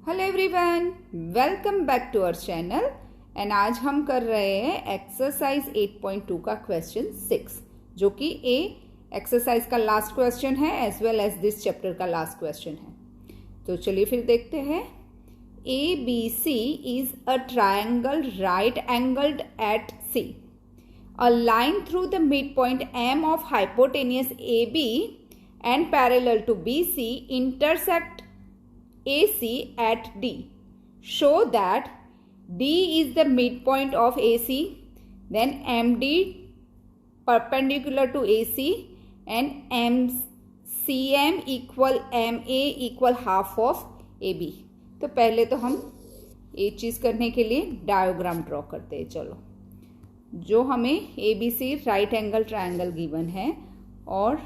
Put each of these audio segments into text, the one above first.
Hello everyone, welcome back to our channel. And आज हम कर रहे हैं एक्सरसाइज 8.2 का क्वेश्चन 6, जो कि ए एक्सरसाइज का लास्ट क्वेश्चन है as well as this chapter का लास्ट क्वेश्चन है। तो चलिए फिर देखते हैं। A B C is a triangle right angled at C. A line through the midpoint M of hypotenuse AB and parallel to BC intersect AC at D. Show that D is the midpoint of AC, then MD perpendicular to AC and MCM equal MA equal half of AB. तो पहले तो हम ये चीज़ करने के लिए diagram draw करते हैं। चलो, जो हमें ABC right angle triangle given है और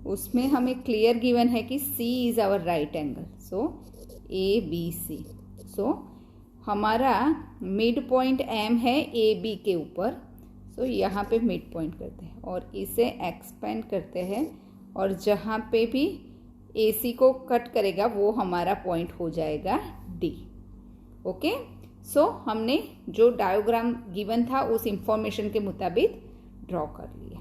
उसमें हमें क्लियर गिवन है कि C is our right angle, so ABC। So हमारा मिड पॉइंट M है AB के ऊपर, सो यहाँ पे मिड पॉइंट करते हैं और इसे एक्सपेंड करते हैं और जहाँ पे भी AC को कट करेगा वो हमारा पॉइंट हो जाएगा D। ओके, सो हमने जो डायोग्राम गिवन था उस इंफॉर्मेशन के मुताबिक ड्रॉ कर लिया।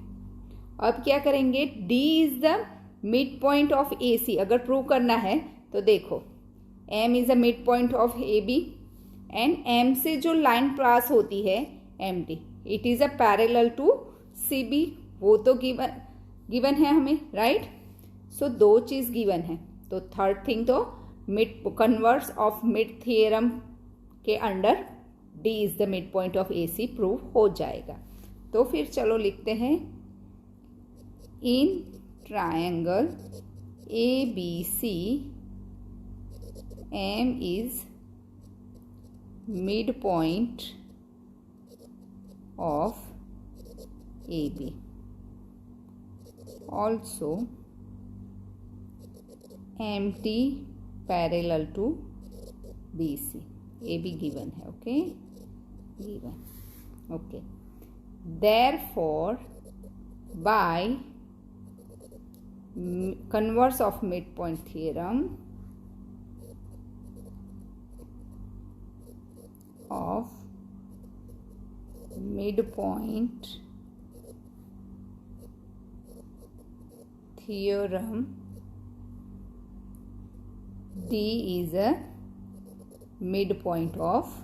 अब क्या करेंगे, D is the mid point of AC अगर प्रूव करना है तो देखो, M is the mid point of AB and M से जो लाइन पास होती है MD, it is a parallel to CB। वो तो गिवन है हमें, राइट। सो दो चीज गिवन है, तो थर्ड थिंग तो mid converse of mid theorem के under D is the mid point of AC prove हो जाएगा। तो फिर चलो लिखते हैं, in triangle ABC M is mid point of AB, also MT parallel to BC। AB given है, okay, given, okay. Therefore, by converse of midpoint theorem of midpoint theorem, D is a mid point of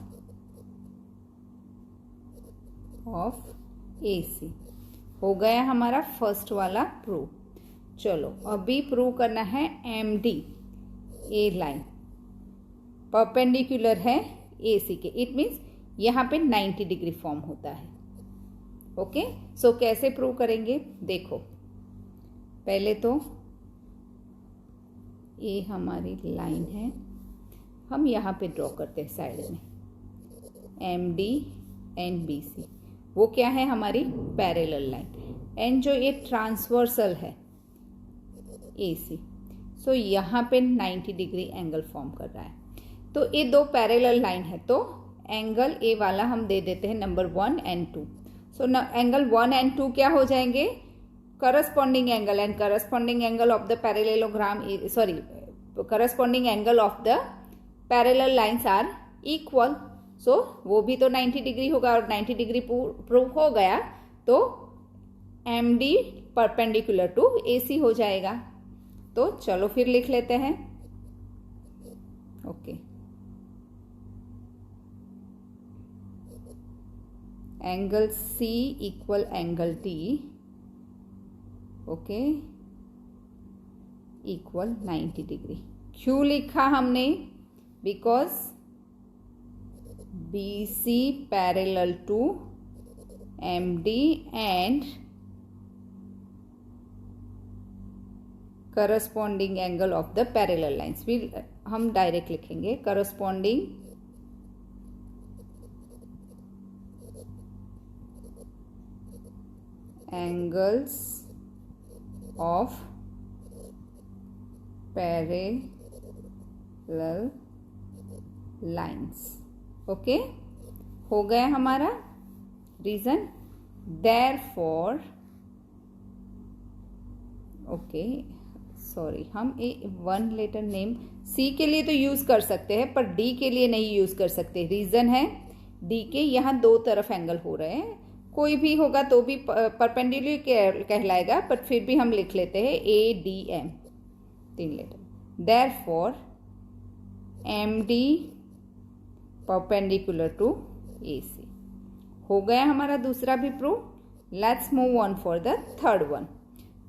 AC। हो गया हमारा first वाला prove. चलो अभी prove करना है MD ए line perpendicular है AC के, इट मीन्स यहाँ पे 90 डिग्री फॉर्म होता है। ओके, सो कैसे प्रूव करेंगे, देखो पहले तो ये हमारी लाइन है, हम यहाँ पे ड्रॉ करते हैं साइड में MD एंड BC। वो क्या है, हमारी पैरेलल लाइन। एंड जो ये ट्रांसवर्सल है AC, सो यहाँ पे 90 डिग्री एंगल फॉर्म कर रहा है। तो ये दो पैरेलल लाइन है, तो एंगल ए वाला हम दे देते हैं number 1 and 2। So angle 1 and 2 क्या हो जाएंगे, corresponding angle, and corresponding angle of the parallelogram, sorry corresponding angle of the parallel lines are equal. So वो भी तो 90 डिग्री होगा और 90 डिग्री प्रूव हो गया तो MD परपेंडिकुलर टू AC हो जाएगा। तो चलो फिर लिख लेते हैं, okay. Angle C equal angle D, okay, equal 90 degree. क्यों लिखा हमने, because BC parallel to MD and corresponding angle of the parallel lines. फिर हम डायरेक्ट लिखेंगे corresponding angles of parallel lines. Okay, हो गया हमारा रीजन। देयरफॉर, ओके, सॉरी, हम a one letter name C के लिए तो यूज़ कर सकते हैं पर डी के लिए नहीं यूज़ कर सकते। रीज़न है डी के यहाँ दो तरफ एंगल हो रहे हैं, कोई भी होगा तो भी परपेंडिकुलर कहलाएगा, बट फिर भी हम लिख लेते हैं A D M, 3 letter. Therefore M D perpendicular to A C. हो गया हमारा दूसरा भी prove. Let's move on for the third one.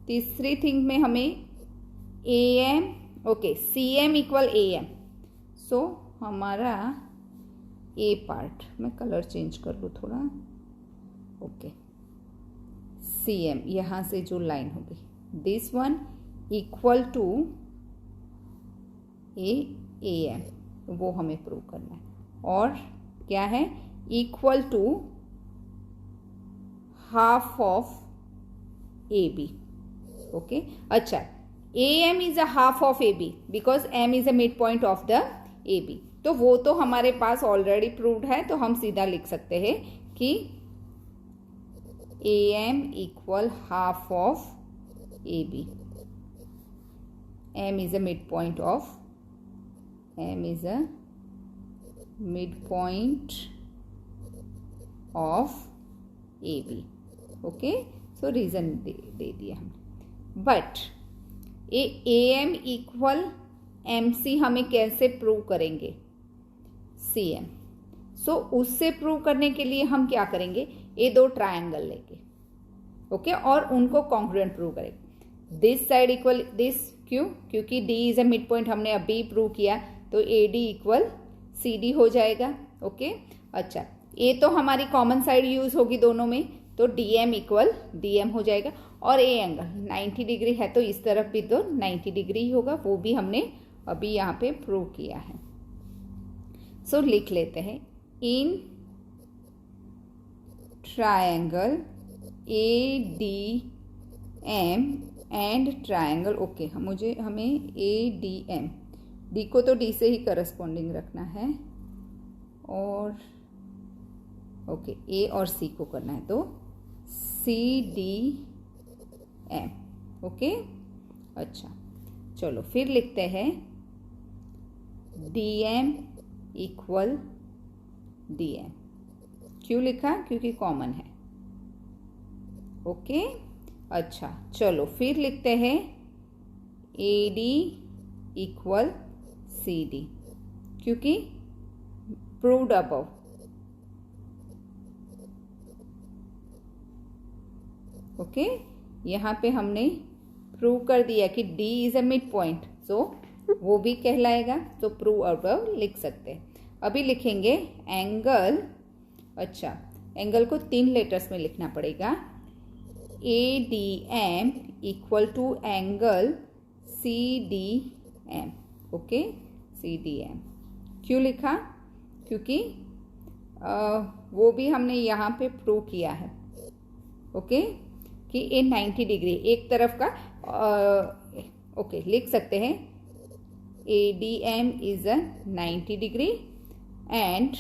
तीसरी थिंग में हमें A M, okay, C M equal A M. So हमारा ए पार्ट, मैं कलर चेंज कर लूँ थोड़ा, ओके, सी एम यहाँ से जो लाइन होगी, this one equal to A M, वो हमें प्रूव करना है। और क्या है, equal to half of A B. Okay, अच्छा, A M is a half of A B because M is a mid point of the A B. तो वो तो हमारे पास ऑलरेडी प्रूव्ड है, तो हम सीधा लिख सकते हैं कि A M equal half of A B. M is a mid point of, M is a mid point of A B. Okay, so reason दे दिया हमने। But A M equal M C हमें कैसे प्रूव करेंगे, C M. सो उससे prove करने के लिए हम क्या करेंगे, ये दो ट्रायंगल लेंगे, ओके, और उनको कॉन्ग्रुएंट प्रूव करेंगे। दिस साइड इक्वल दिस, क्योंकि D is a mid point हमने अभी प्रूव किया, तो A D equal C D हो जाएगा। ओके, अच्छा, ए तो हमारी कॉमन साइड यूज होगी दोनों में, तो D M equal D M हो जाएगा। और ए एंगल 90 डिग्री है तो इस तरफ भी तो 90 डिग्री ही होगा, वो भी हमने अभी यहाँ पे प्रूव किया है। सो लिख लेते हैं, in triangle A D M and triangle, okay, हमें ए डी एम, डी को तो डी से ही करस्पॉन्डिंग रखना है, और ओके, ए और सी को करना है, तो सी डी एम। ओके, अच्छा, चलो फिर लिखते हैं D M equal D M. क्यों लिखा, क्योंकि कॉमन है। ओके, अच्छा, चलो फिर लिखते हैं A D equal C D, क्योंकि प्रूव्ड अबव। ओके, यहाँ पे हमने प्रूव कर दिया कि D is a mid point, so वो भी कहलाएगा, तो प्रूव अबव लिख सकते हैं। अभी लिखेंगे एंगल, अच्छा, एंगल को 3 लेटर्स में लिखना पड़ेगा, A D M equal to angle C D M. Okay, C D M क्यों लिखा, क्योंकि वो भी हमने यहाँ पे प्रूव किया है। ओके, कि ए 90 डिग्री एक तरफ का, ओके, लिख सकते हैं A D M is a 90 degree and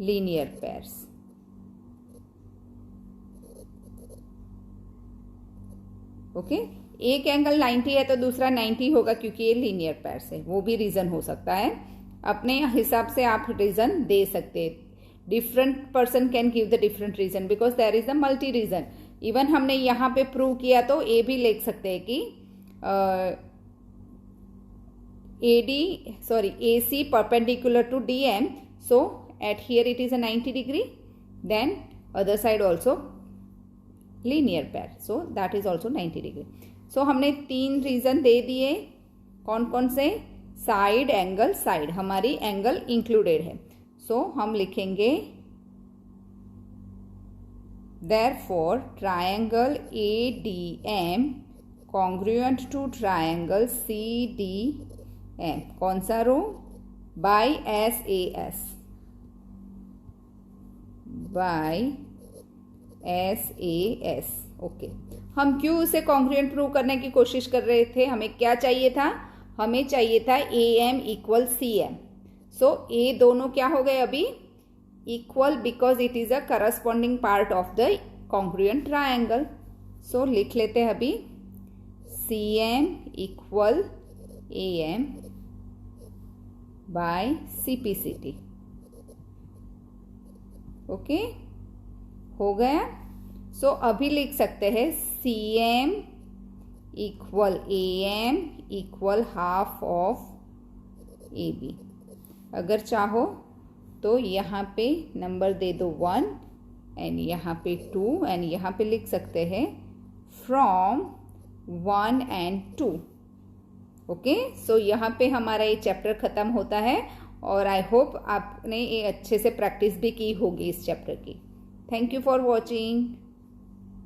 linear pairs. Okay, एक एंगल 90 है तो दूसरा 90 होगा क्योंकि ये लीनियर पेयर्स है, वो भी रीजन हो सकता है, अपने हिसाब से आप रीजन दे सकते हैं। Different person can give the different reason because there is a multi reason. Even हमने यहाँ पे प्रूव किया तो ए भी लिख सकते हैं कि A C perpendicular to D M, so at here it is a 90 degree, then other side also linear pair, so that is also 90 degree. So हमने 3 रीजन दे दिए, कौन कौन से, साइड, एंगल, साइड, हमारी एंगल इंक्लूडेड है। So हम लिखेंगे therefore triangle ADM congruent to triangle CDM, कौन सा रो, by SAS, by SAS। Okay, हम क्यों उसे कॉन्ग्रुएंट प्रूव करने की कोशिश कर रहे थे, हमें क्या चाहिए था, हमें चाहिए था AM इक्वल CM। सो ए दोनों क्या हो गए अभी, equal, because it is a corresponding part of the congruent triangle. So लिख लेते हैं अभी CM equal AM by CPCT। Okay, हो गया। सो अभी लिख सकते हैं CM equal AM equal half of AB। अगर चाहो तो यहाँ पे नंबर दे दो 1 एंड यहाँ पे 2 एंड यहाँ पे लिख सकते हैं फ्रॉम 1 एंड 2। ओके, सो यहाँ पे हमारा ये चैप्टर ख़त्म होता है और आई होप आपने ये अच्छे से प्रैक्टिस भी की होगी इस चैप्टर की। Thank you for watching.